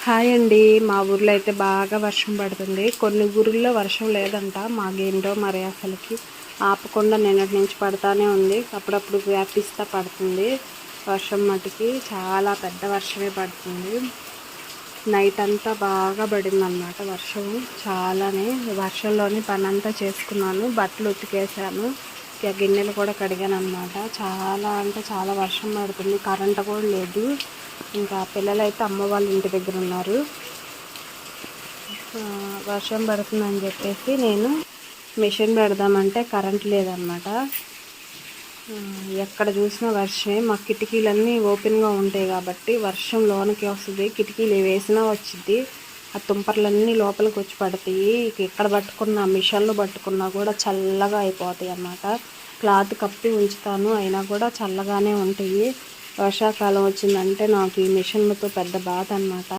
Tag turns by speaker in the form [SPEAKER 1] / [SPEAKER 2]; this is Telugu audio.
[SPEAKER 1] హాయ్ అండి. మా ఊర్లో అయితే బాగా వర్షం పడుతుంది. కొన్ని ఊర్లో వర్షం లేదంట. మాకేంటో మరి అసలుకి ఆపకుండా నిన్నటి నుంచి పడతానే ఉంది. అప్పుడప్పుడు వ్యాపిస్తా పడుతుంది వర్షం. మటుకి చాలా పెద్ద వర్షమే పడుతుంది. నైట్ అంతా బాగా పడిందన్నమాట వర్షం. చాలానే వర్షంలోని పని అంతా చేసుకున్నాను. బట్టలు ఉతికేసాను, ఇక గిన్నెలు కూడా కడిగాను అన్నమాట. చాలా అంటే చాలా వర్షం పడుతుంది. కరెంటు కూడా లేదు. ఇంకా పిల్లలైతే అమ్మ వాళ్ళ ఇంటి దగ్గర ఉన్నారు. వర్షం పడుతుందని చెప్పేసి నేను మిషన్ పెడదామంటే కరెంట్ లేదన్నమాట. ఎక్కడ చూసినా వర్షమే. మా కిటికీలన్నీ ఓపెన్గా ఉంటాయి కాబట్టి వర్షం లోనికి వస్తుంది. కిటికీలు వేసినా వచ్చింది. ఆ తుంపర్లన్నీ లోపలికి వచ్చి పడతాయి. ఎక్కడ పట్టుకున్నా, మిషన్లు పట్టుకున్నా కూడా చల్లగా అయిపోతాయి అన్నమాట. క్లాత్ కప్పి ఉంచుతాను, అయినా కూడా చల్లగానే ఉంటాయి. వర్షాకాలం వచ్చిందంటే నాకు ఈ మిషన్లతో పెద్ద బాధ అన్నమాట.